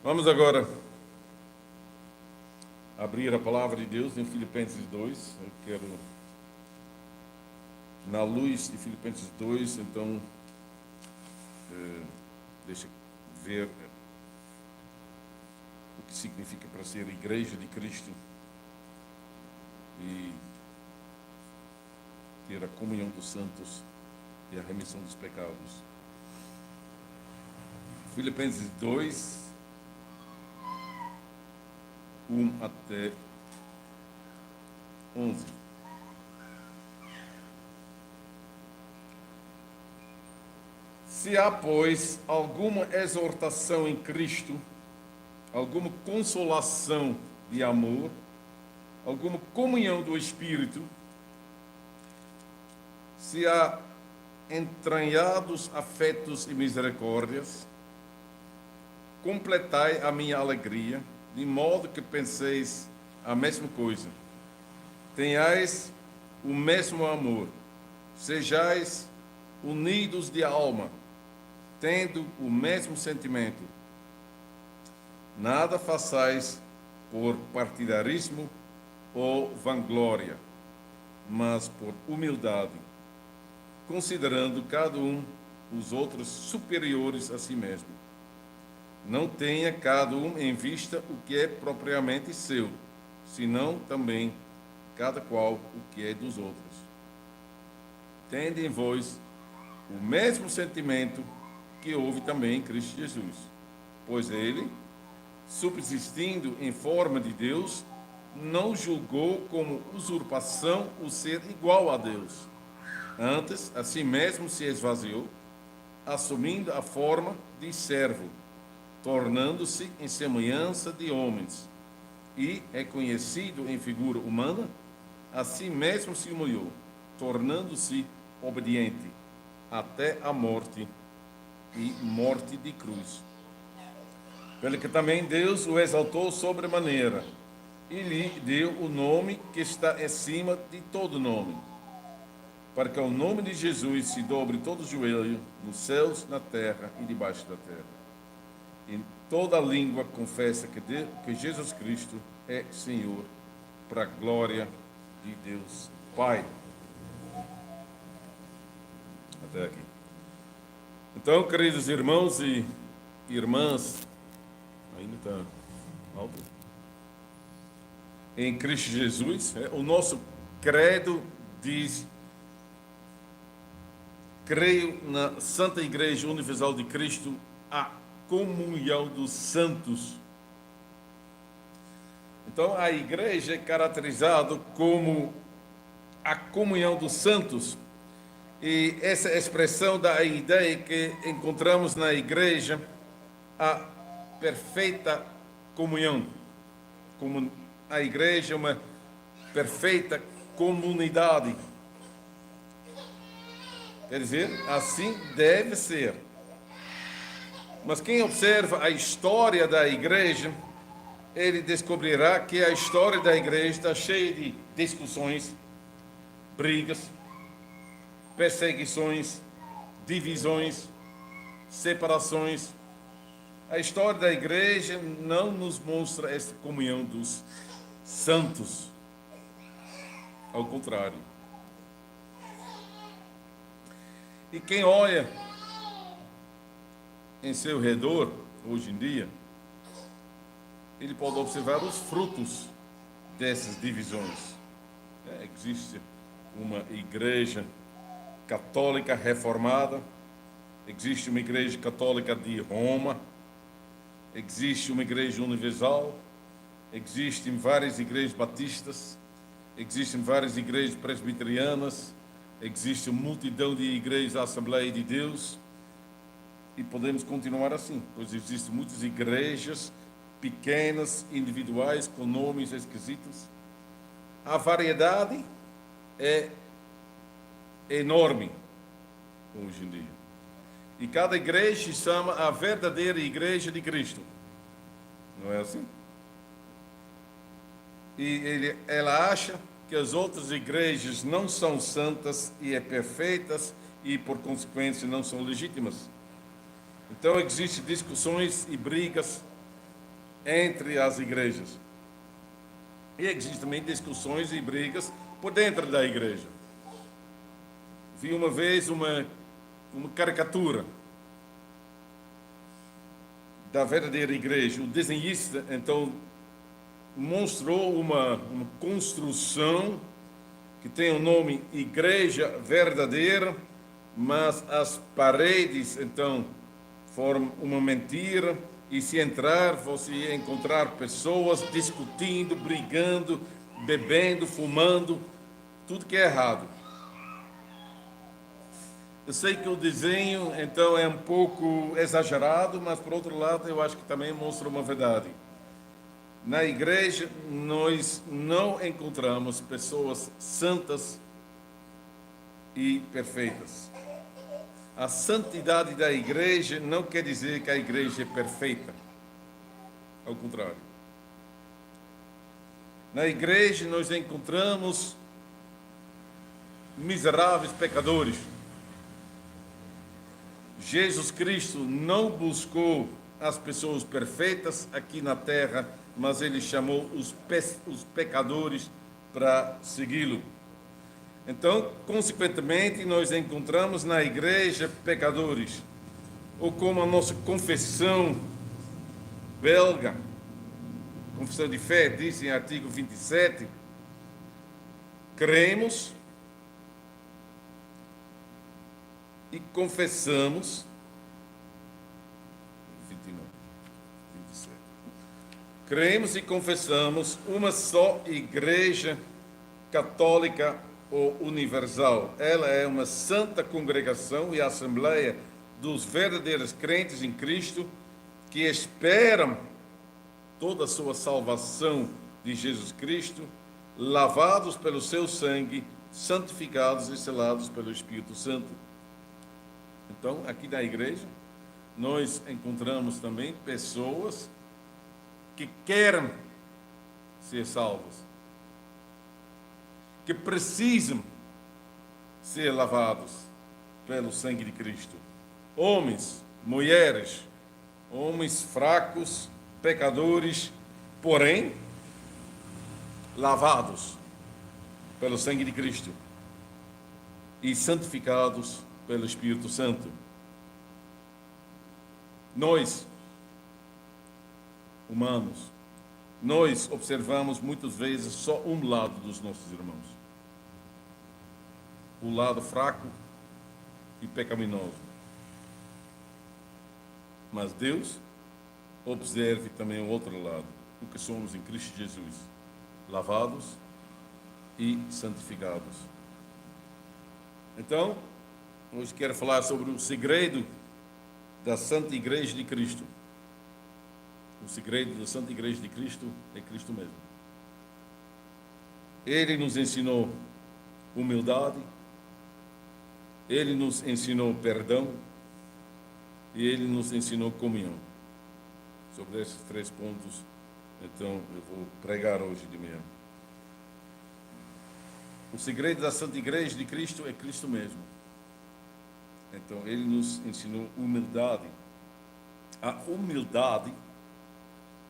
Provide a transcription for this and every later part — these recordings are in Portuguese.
Vamos agora abrir a palavra de Deus em Filipenses 2. Eu quero, na luz de Filipenses 2, então, deixa ver o que significa para ser igreja de Cristo e ter a comunhão dos santos e a remissão dos pecados. Filipenses 2, 1 até 11. Se há, pois, alguma exortação em Cristo, alguma consolação de amor, alguma comunhão do Espírito, se há entranhados afetos e misericórdias, completai a minha alegria, de modo que penseis a mesma coisa. Tenhais o mesmo amor, sejais unidos de alma, tendo o mesmo sentimento. Nada façais por partidarismo ou vanglória, mas por humildade, considerando cada um os outros superiores a si mesmo. Não tenha cada um em vista o que é propriamente seu, senão também cada qual o que é dos outros. Tende em vós o mesmo sentimento que houve também em Cristo Jesus, pois ele, subsistindo em forma de Deus, não julgou como usurpação o ser igual a Deus. Antes, a si mesmo se esvaziou, assumindo a forma de servo, tornando-se em semelhança de homens, e, reconhecido em figura humana, a si mesmo se humilhou, tornando-se obediente até a morte e morte de cruz. Pelo que também Deus o exaltou sobremaneira e lhe deu o nome que está acima de todo nome, para que ao nome de Jesus se dobre todo o joelho, nos céus, na terra e debaixo da terra. E toda língua confessa que Jesus Cristo é Senhor, para a glória de Deus Pai. Até aqui. Então, queridos irmãos e irmãs, ainda está alto? Em Cristo Jesus, o nosso credo diz: creio na Santa Igreja Universal de Cristo, a comunhão dos santos. Então, a igreja é caracterizada como a comunhão dos santos. E essa expressão dá a ideia que encontramos na igreja a perfeita comunhão. Como a igreja é uma perfeita comunidade. Quer dizer, assim deve ser. Mas quem observa a história da igreja, ele descobrirá que a história da igreja está cheia de discussões, brigas, perseguições, divisões, separações. A história da igreja não nos mostra essa comunhão dos santos. Ao contrário. E quem olha em seu redor, hoje em dia, ele pode observar os frutos dessas divisões. Existe uma igreja católica reformada, existe uma igreja católica de Roma, existe uma igreja universal, existem várias igrejas batistas, existem várias igrejas presbiterianas, existe uma multidão de igrejas da Assembleia de Deus, e podemos continuar assim, pois existem muitas igrejas pequenas, individuais, com nomes esquisitos. A variedade é enorme hoje em dia. E cada igreja se chama a verdadeira igreja de Cristo. Não é assim? E ela acha que as outras igrejas não são santas e perfeitas e, por consequência, não são legítimas. Então, existem discussões e brigas entre as igrejas. E existem também discussões e brigas por dentro da igreja. Vi uma vez uma caricatura da verdadeira igreja. O desenhista, então, mostrou uma construção que tem o nome Igreja Verdadeira, mas as paredes, então, formam uma mentira, e se entrar, você ia encontrar pessoas discutindo, brigando, bebendo, fumando, tudo que é errado. Eu sei que o desenho, então, é um pouco exagerado, mas, por outro lado, eu acho que também mostra uma verdade. Na igreja, nós não encontramos pessoas santas e perfeitas. A santidade da igreja não quer dizer que a igreja é perfeita. Ao contrário. Na igreja, nós encontramos miseráveis pecadores. Jesus Cristo não buscou as pessoas perfeitas aqui na terra, mas ele chamou os pecadores para segui-lo. Então, consequentemente, nós encontramos na igreja pecadores, ou como a nossa confissão belga, confissão de fé, diz em artigo 27, cremos e confessamos, 29, 27, cremos e confessamos uma só igreja católica ou universal. Ela é uma santa congregação e assembleia dos verdadeiros crentes em Cristo que esperam toda a sua salvação de Jesus Cristo, lavados pelo seu sangue, santificados e selados pelo Espírito Santo. Então, aqui na igreja, nós encontramos também pessoas que querem ser salvas, que precisam ser lavados pelo sangue de Cristo. Homens, mulheres, homens fracos, pecadores, porém, lavados pelo sangue de Cristo e santificados pelo Espírito Santo. Nós, humanos, nós observamos muitas vezes só um lado dos nossos irmãos. O lado fraco e pecaminoso. Mas Deus observe também o outro lado, o que somos em Cristo Jesus, lavados e santificados. Então, hoje quero falar sobre o segredo da Santa Igreja de Cristo. O segredo da Santa Igreja de Cristo é Cristo mesmo. Ele nos ensinou humildade, ele nos ensinou perdão e ele nos ensinou comunhão. Sobre esses 3 pontos, então, eu vou pregar hoje de manhã. O segredo da Santa Igreja de Cristo é Cristo mesmo. Então, ele nos ensinou humildade. A humildade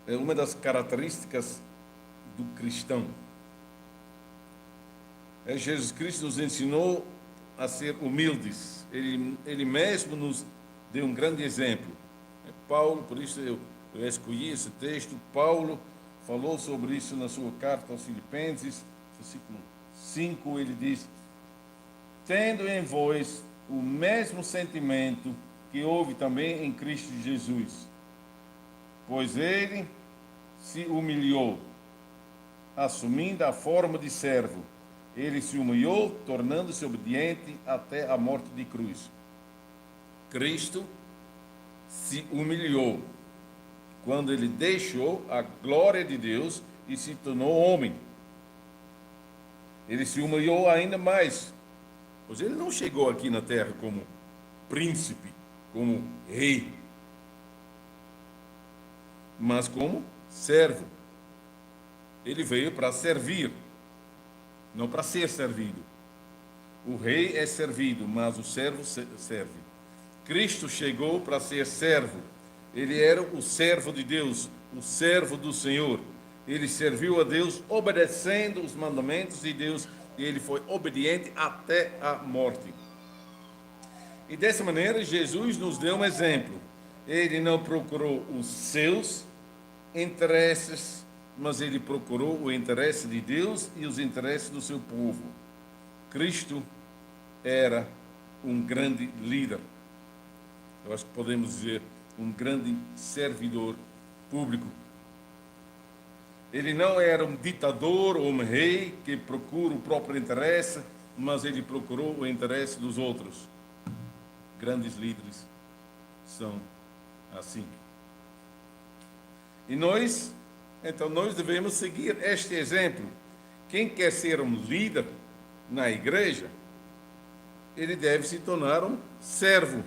é uma das características do cristão. Jesus Cristo nos ensinou a ser humildes. Ele mesmo nos deu um grande exemplo. Paulo, por isso eu escolhi esse texto. Paulo falou sobre isso na sua carta aos Filipenses, versículo 5, ele diz: tendo em vós o mesmo sentimento que houve também em Cristo Jesus, pois ele se humilhou, assumindo a forma de servo. Ele se humilhou, tornando-se obediente até a morte de cruz. Cristo se humilhou quando ele deixou a glória de Deus e se tornou homem. Ele se humilhou ainda mais, pois ele não chegou aqui na terra como príncipe, como rei, mas como servo. Ele veio para servir, não para ser servido. O rei é servido, mas o servo serve. Cristo chegou para ser servo, Ele era o servo de Deus, o servo do Senhor. Ele serviu a Deus obedecendo os mandamentos de Deus e ele foi obediente até a morte. E dessa maneira, Jesus nos deu um exemplo. Ele não procurou os seus interesses, mas ele procurou o interesse de Deus e os interesses do seu povo. Cristo era um grande líder. Eu acho que podemos dizer um grande servidor público. Ele não era um ditador ou um rei que procura o próprio interesse, mas ele procurou o interesse dos outros. Grandes líderes são assim. E nós devemos seguir este exemplo. Quem quer ser um líder na igreja, ele deve se tornar um servo.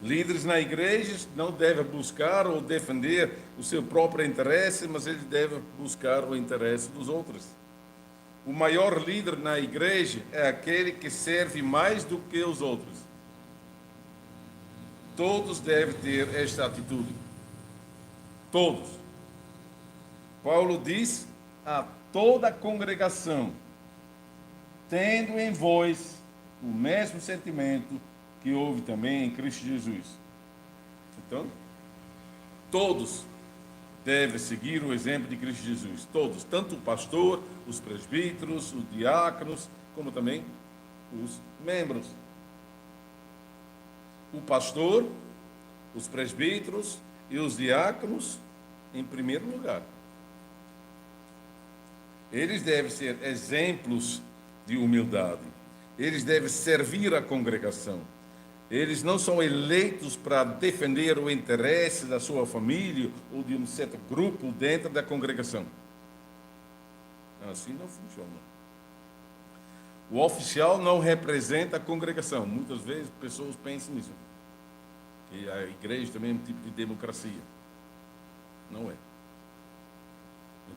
Líderes na igreja não devem buscar ou defender o seu próprio interesse, mas ele deve buscar o interesse dos outros. O maior líder na igreja é aquele que serve mais do que os outros. Todos devem ter esta atitude. Todos. Paulo diz a toda a congregação, tendo em vós o mesmo sentimento que houve também em Cristo Jesus. Então, todos devem seguir o exemplo de Cristo Jesus. Todos, tanto o pastor, os presbíteros, os diáconos, como também os membros. O pastor, os presbíteros e os diáconos, em primeiro lugar. Eles devem ser exemplos de humildade. Eles devem servir a congregação. Eles não são eleitos para defender o interesse da sua família ou de um certo grupo dentro da congregação. Assim não funciona. O oficial não representa a congregação. Muitas vezes pessoas pensam nisso. Que a igreja também é um tipo de democracia. Não é.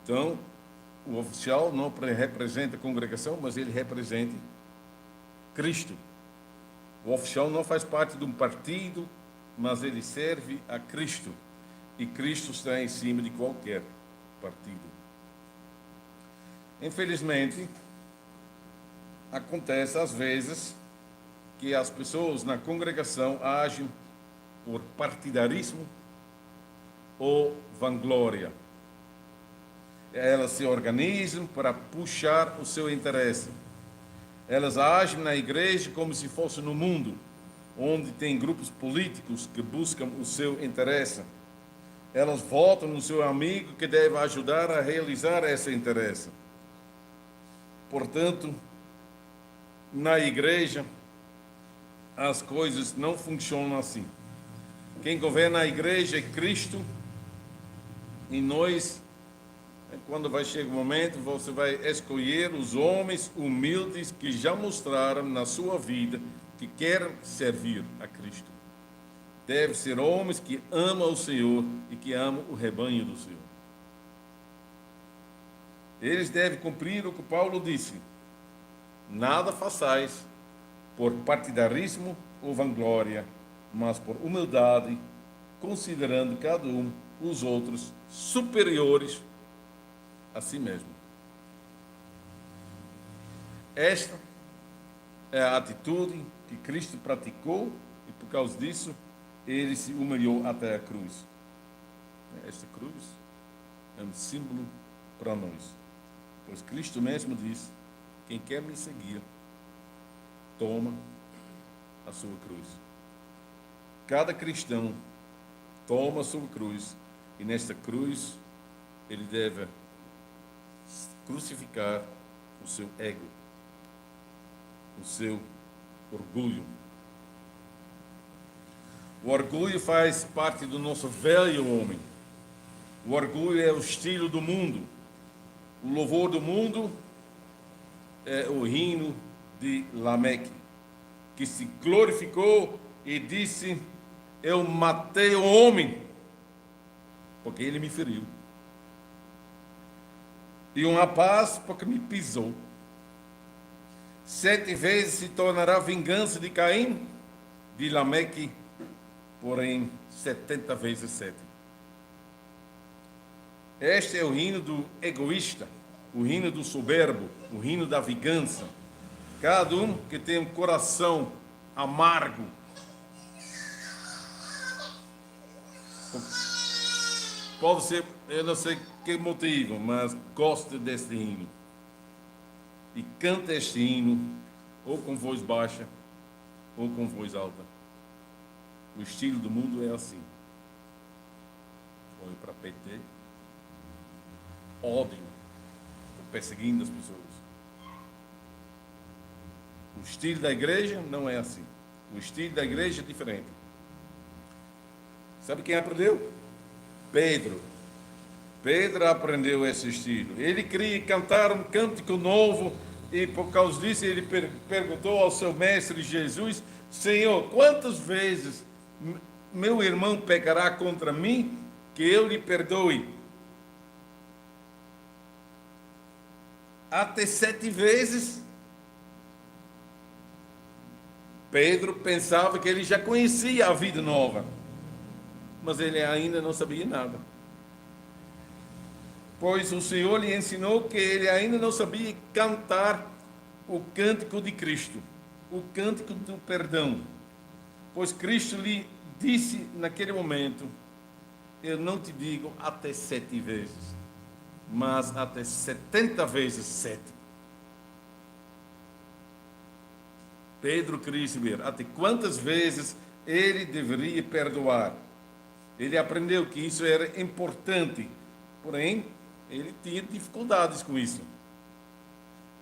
Então, o oficial não representa a congregação, mas ele representa Cristo. O oficial não faz parte de um partido, mas ele serve a Cristo. E Cristo está em cima de qualquer partido. Infelizmente, acontece às vezes que as pessoas na congregação agem por partidarismo ou vanglória. Elas se organizam para puxar o seu interesse. Elas agem na igreja como se fosse no mundo, onde tem grupos políticos que buscam o seu interesse. Elas votam no seu amigo que deve ajudar a realizar esse interesse. Portanto, na igreja, as coisas não funcionam assim. Quem governa a igreja é Cristo, e nós, quando vai chegar o momento, você vai escolher os homens humildes que já mostraram na sua vida que querem servir a Cristo. Deve ser homens que amam o Senhor e que amam o rebanho do Senhor. Eles devem cumprir o que Paulo disse: nada façais por partidarismo ou vanglória, mas por humildade, considerando cada um os outros superiores a si mesmo. Esta é a atitude que Cristo praticou e por causa disso ele se humilhou até a cruz. Esta cruz é um símbolo para nós, pois Cristo mesmo disse: quem quer me seguir, toma a sua cruz. Cada cristão toma a sua cruz e nesta cruz ele deve crucificar o seu ego, o seu orgulho. O orgulho faz parte do nosso velho homem. O orgulho é o estilo do mundo. O louvor do mundo é o hino de Lameque, que se glorificou e disse: eu matei o homem, porque ele me feriu. E um rapaz, porque me pisou. 7 vezes se tornará a vingança de Caim, de Lameque porém 70 vezes 7. Este é o reino do egoísta, o reino do soberbo, o reino da vingança. Cada um que tem um coração amargo, pode ser, eu não sei que motivo, mas gosta deste hino. E canta este hino, ou com voz baixa, ou com voz alta. O estilo do mundo é assim. Foi para PT, ódio, perseguindo as pessoas. O estilo da igreja não é assim. O estilo da igreja é diferente. Sabe quem aprendeu? Pedro. Pedro aprendeu esse estilo. Ele queria cantar um cântico novo e por causa disso ele perguntou ao seu mestre Jesus: Senhor, quantas vezes meu irmão pecará contra mim que eu lhe perdoe? Até 7 vezes. Pedro pensava que ele já conhecia a vida nova, mas ele ainda não sabia nada. Pois o Senhor lhe ensinou que ele ainda não sabia cantar o cântico de Cristo, o cântico do perdão. Pois Cristo lhe disse naquele momento: eu não te digo até 7 vezes, mas até 70 vezes 7. Pedro queria saber até quantas vezes ele deveria perdoar. Ele aprendeu que isso era importante, porém, ele tinha dificuldades com isso.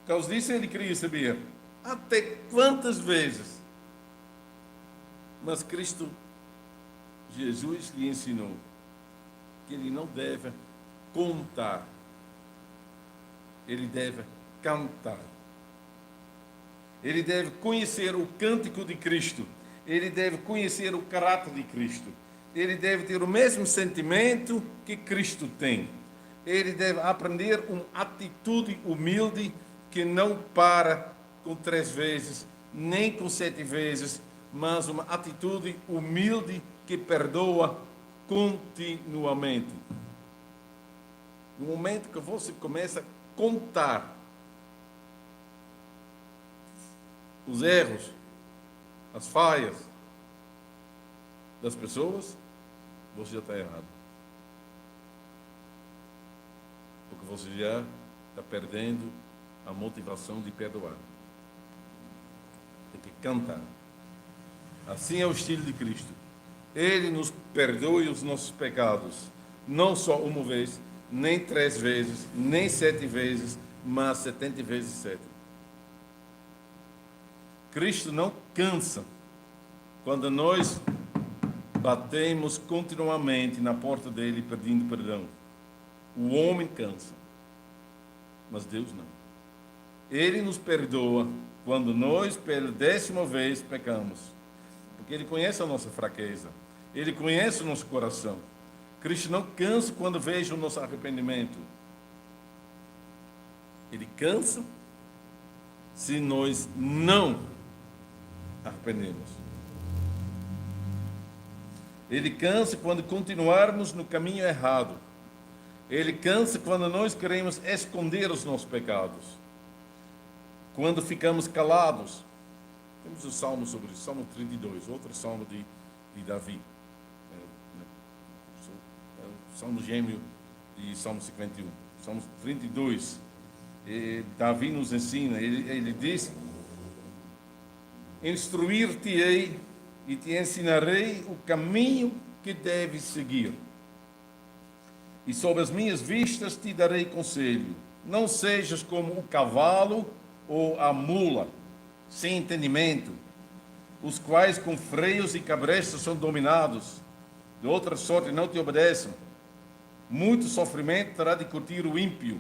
Por causa disso, ele queria saber até quantas vezes. Mas Cristo, Jesus, lhe ensinou que ele não deve contar, ele deve cantar. Ele deve conhecer o cântico de Cristo. Ele deve conhecer o caráter de Cristo. Ele deve ter o mesmo sentimento que Cristo tem. Ele deve aprender uma atitude humilde que não para com 3 vezes, nem com 7 vezes, mas uma atitude humilde que perdoa continuamente. No momento que você começa a contar os erros, as falhas das pessoas, você já está errado. Porque você já está perdendo a motivação de perdoar. Tem que cantar. Assim é o estilo de Cristo. Ele nos perdoe os nossos pecados, não só uma vez, nem 3 vezes, nem 7 vezes, mas 70 vezes 7. Cristo não cansa quando nós batemos continuamente na porta dele pedindo perdão. O homem cansa, mas Deus não. Ele nos perdoa quando nós, pela 10ª vez, pecamos. Porque ele conhece a nossa fraqueza. Ele conhece o nosso coração. Cristo não cansa quando veja o nosso arrependimento. Ele cansa se nós não arrependemos. Ele cansa quando continuarmos no caminho errado. Ele cansa quando nós queremos esconder os nossos pecados. Quando ficamos calados. Temos o salmo sobre isso, Salmo 32, outro salmo de Davi. O salmo gêmeo de Salmo 51. Salmo 32. Davi nos ensina, ele diz: instruir-te-ei e te ensinarei o caminho que deves seguir. E sob as minhas vistas te darei conselho. Não sejas como o cavalo ou a mula, sem entendimento, os quais com freios e cabrestos são dominados, de outra sorte não te obedecem. Muito sofrimento terá de curtir o ímpio,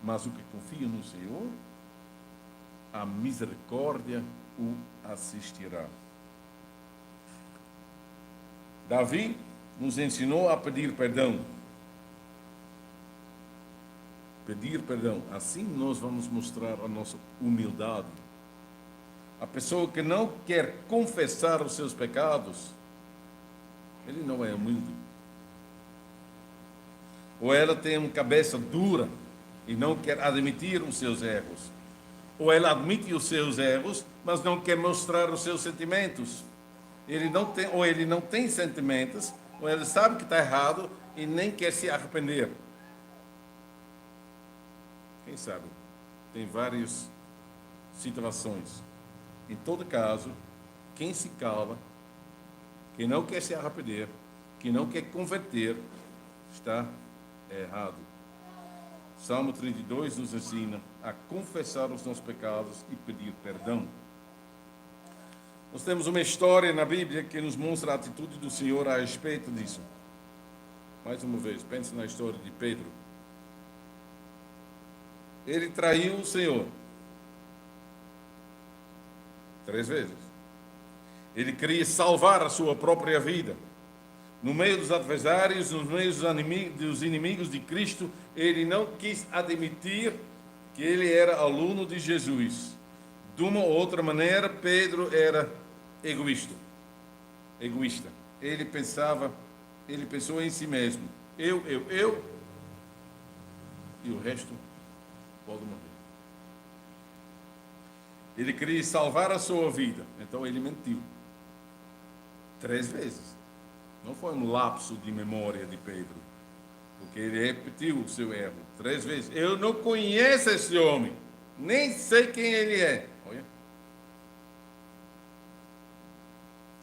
mas o que confia no Senhor, a misericórdia o assistirá. Davi nos ensinou a pedir perdão. Pedir perdão. Assim nós vamos mostrar a nossa humildade. A pessoa que não quer confessar os seus pecados, ele não é humilde. Ou ela tem uma cabeça dura e não quer admitir os seus erros. Ou ela admite os seus erros, mas não quer mostrar os seus sentimentos. Ou ele não tem sentimentos, ou ele sabe que está errado e nem quer se arrepender. Quem sabe? Tem várias situações. Em todo caso, quem se cala, quem não quer se arrepender, quem não quer converter, está errado. Salmo 32 nos ensina a confessar os nossos pecados e pedir perdão. Nós temos uma história na Bíblia que nos mostra a atitude do Senhor a respeito disso. Mais uma vez, pense na história de Pedro. Ele traiu o Senhor 3 vezes. Ele queria salvar a sua própria vida. No meio dos adversários, no meio dos inimigos de Cristo, ele não quis admitir que ele era aluno de Jesus. De uma ou outra maneira, Pedro era egoísta. Ele pensou em si mesmo. Eu, e o resto pode morrer. Ele queria salvar a sua vida, então ele mentiu 3 vezes. Não foi um lapso de memória de Pedro, porque ele repetiu o seu erro 3 vezes. Eu não conheço esse homem, nem sei quem ele é. Olha.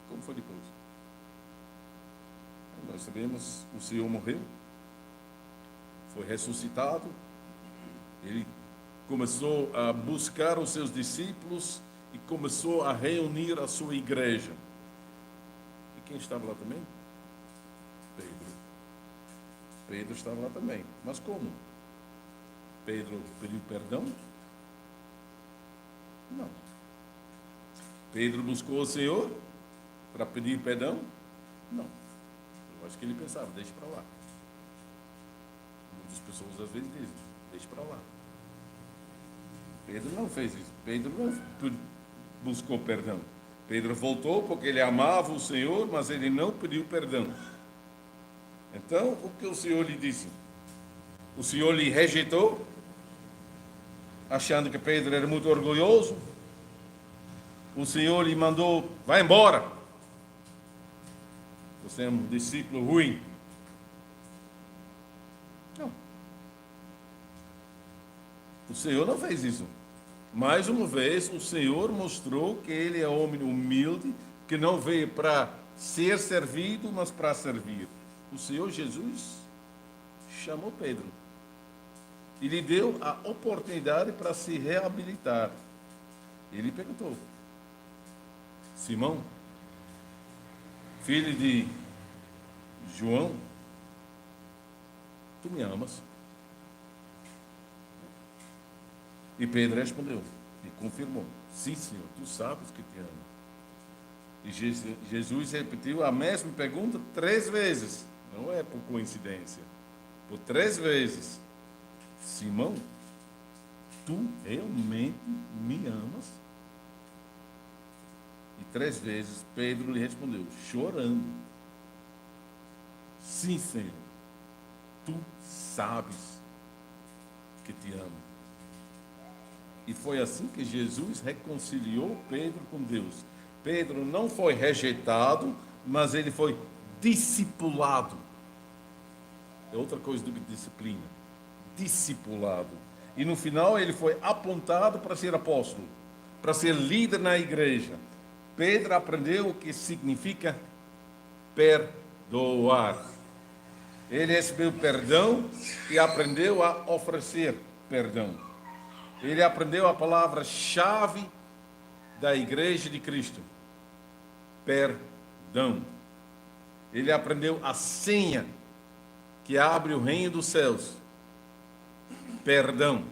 Como foi depois? Nós sabemos, o Senhor morreu, foi ressuscitado, ele começou a buscar os seus discípulos e começou a reunir a sua igreja. E quem estava lá também? Pedro estava lá também. Mas como? Pedro pediu perdão? Não. Pedro buscou o Senhor para pedir perdão? Não. Eu acho que ele pensava, deixa para lá. Muitas pessoas às vezes dizem, deixa para lá. Pedro não fez isso. Pedro não buscou perdão. Pedro voltou porque ele amava o Senhor, mas ele não pediu perdão. Então, o que o Senhor lhe disse? O Senhor lhe rejeitou, achando que Pedro era muito orgulhoso. O Senhor lhe mandou, vai embora. Você é um discípulo ruim. Não. O Senhor não fez isso. Mais uma vez, o Senhor mostrou que ele é homem humilde, que não veio para ser servido, mas para servir. O Senhor Jesus chamou Pedro e lhe deu a oportunidade para se reabilitar. Ele perguntou, Simão, filho de João, tu me amas? E Pedro respondeu e confirmou, sim, Senhor, tu sabes que te amo. E Jesus repetiu a mesma pergunta 3 vezes. Não é por coincidência. Por 3 vezes. Simão, tu realmente me amas? E 3 vezes Pedro lhe respondeu, chorando. Sim, Senhor. Tu sabes que te amo. E foi assim que Jesus reconciliou Pedro com Deus. Pedro não foi rejeitado, mas ele foi discipulado. É outra coisa do que disciplina. Discipulado. E no final ele foi apontado para ser apóstolo, para ser líder na igreja. Pedro aprendeu o que significa perdoar. Ele recebeu perdão e aprendeu a oferecer perdão. Ele aprendeu a palavra-chave da igreja de Cristo. Perdão. Ele aprendeu a senha que abre o reino dos céus. Perdão.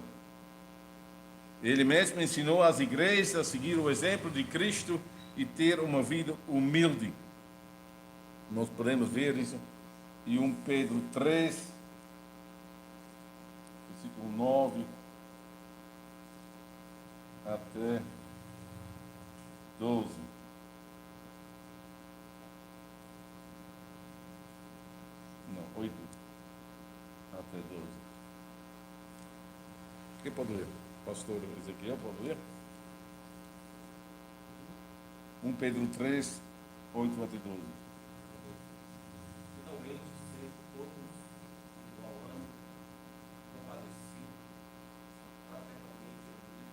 Ele mesmo ensinou às igrejas a seguir o exemplo de Cristo e ter uma vida humilde. Nós podemos ver isso em 1 Pedro 3, versículo 9 até 12. Não, 8 até 12. Quem pode ler? Pastor Ezequiel, pode ler? 1 Pedro 3, 8 até 12. Finalmente, sejam todos igualando, compadecidos, fraternalmente unidos,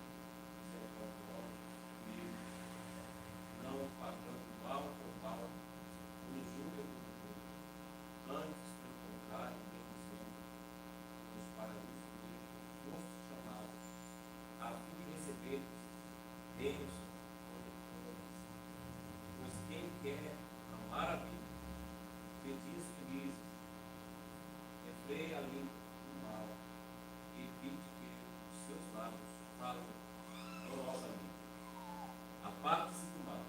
misericordiosos, humildes, não pagando mal por mal, injúria por injúria, antes, pelo contrário, bendizendo, os para os que fostes chamados, a fim de receber bênçãos poderosas. Pois quem quer amar a vida, dias felizes, refreia a língua do mal e evite que os seus lábios falem dolorosamente. Aparte-se do mal,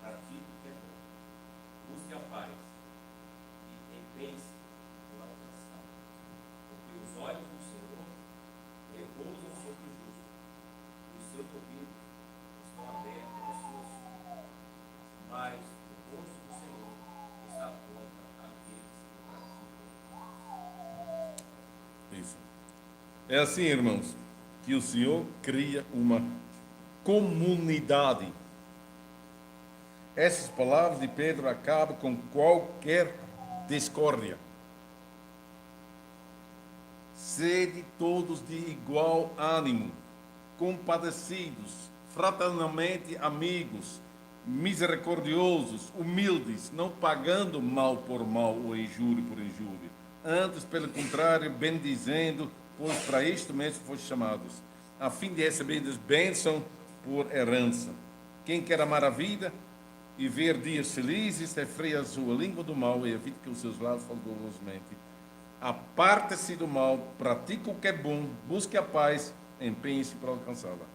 pratique o que é bom, busque a paz e empenhe-se por alcançá-la. Porque os olhos do Senhor repousam sobre o justo, e os seus ouvidos estão abertos às suas súplicas. Mas o rosto do Senhor está contra aqueles que praticam. Isso. É assim, irmãos, que o Senhor cria uma comunidade. Essas palavras de Pedro acabam com qualquer discórdia. Sede todos de igual ânimo, compadecidos, fraternalmente amigos, misericordiosos, humildes, não pagando mal por mal ou injúria por injúria. Antes, pelo contrário, bendizendo, pois para isto mesmo foram chamados, a fim de receber bênção por herança. Quem quer amar a vida e ver dias felizes, refreia a sua língua do mal e evite que os seus lábios falem dolorosamente. Aparte-se do mal, pratique o que é bom, busque a paz, empenhe-se para alcançá-la.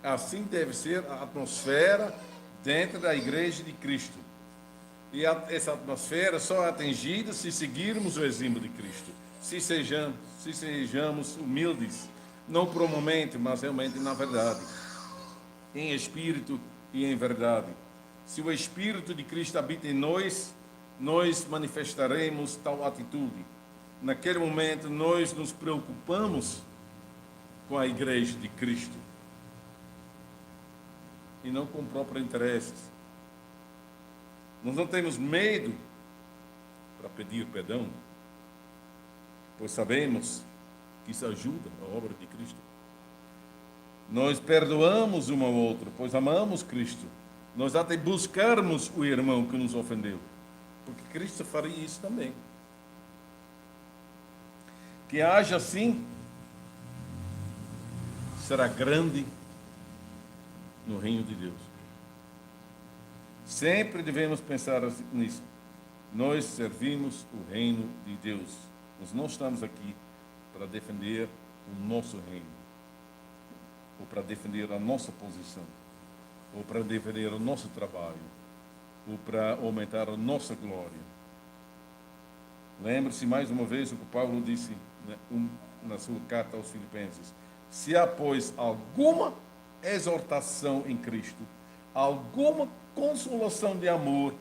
Assim deve ser a atmosfera dentro da igreja de Cristo. E essa atmosfera só é atingida se seguirmos o exemplo de Cristo. Se sejamos humildes, não por um momento, mas realmente na verdade. Em espírito e em verdade. Se o Espírito de Cristo habita em nós, nós manifestaremos tal atitude. Naquele momento, nós nos preocupamos com a igreja de Cristo e não com próprios interesses. Nós não temos medo para pedir perdão, pois sabemos que isso ajuda a obra de Cristo. Nós perdoamos um ao outro, pois amamos Cristo. Nós até buscarmos o irmão que nos ofendeu, porque Cristo faria isso também. Que haja assim, será grande no reino de Deus. Sempre devemos pensar nisso. Nós servimos o reino de Deus. Nós não estamos aqui para defender o nosso reino, ou para defender a nossa posição, ou para defender o nosso trabalho, ou para aumentar a nossa glória. Lembre-se mais uma vez o que Paulo disse, né, na sua carta aos Filipenses. Se há, pois, alguma exortação em Cristo, alguma consolação de amor,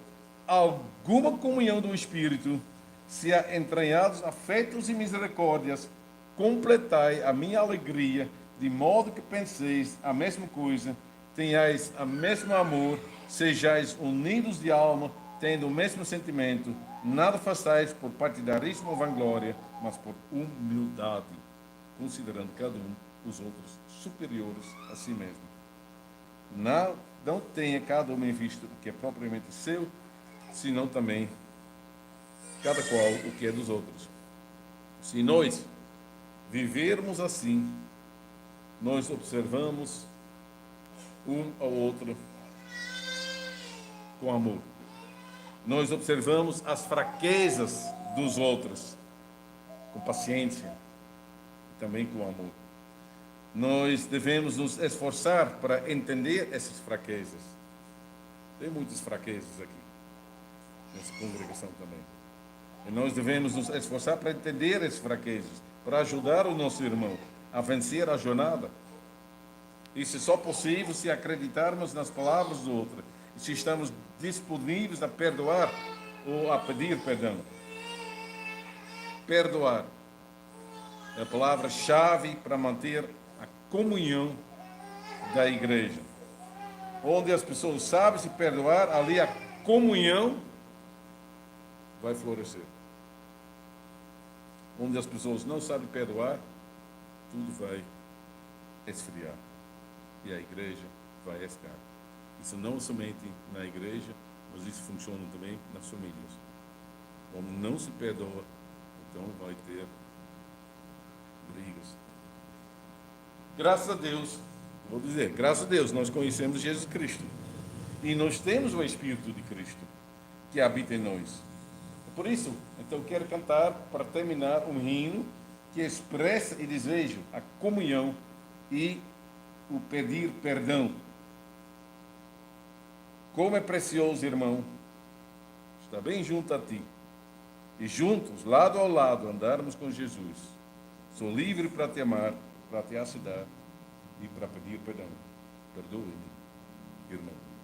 alguma comunhão do Espírito, se há entranhados afetos e misericórdias, completai a minha alegria, de modo que penseis a mesma coisa, tenhais o mesmo amor, sejais unidos de alma, tendo o mesmo sentimento, nada façais por partidarismo ou vanglória, mas por humildade, considerando cada um os outros superiores a si mesmo. Não tenha cada um em vista o que é propriamente seu, senão também cada qual o que é dos outros. Se nós vivermos assim, nós observamos um ao outro com amor. Nós observamos as fraquezas dos outros com paciência e também com amor. Nós devemos nos esforçar para entender essas fraquezas. Tem muitas fraquezas aqui, nessa congregação também. E nós devemos nos esforçar para entender essas fraquezas, para ajudar o nosso irmão a vencer a jornada. Isso é só possível se acreditarmos nas palavras do outro e se estamos disponíveis a perdoar ou a pedir perdão. Perdoar é a palavra-chave para manter a comunhão da igreja. Onde as pessoas sabem se perdoar, ali a comunhão vai florescer. Onde as pessoas não sabem perdoar, tudo vai esfriar. E a igreja vai escar. Isso não somente na igreja, mas isso funciona também nas famílias. Quando não se perdoa, então vai ter brigas. Graças a Deus, vou dizer, graças a Deus, nós conhecemos Jesus Cristo. E nós temos o Espírito de Cristo que habita em nós. Por isso, então, quero cantar, para terminar, um hino que expressa e deseja a comunhão e o pedir perdão. Como é precioso, irmão, estar bem junto a ti e juntos, lado ao lado, andarmos com Jesus. Sou livre para te amar, para te ajudar e para pedir perdão. Perdoe-me, irmão.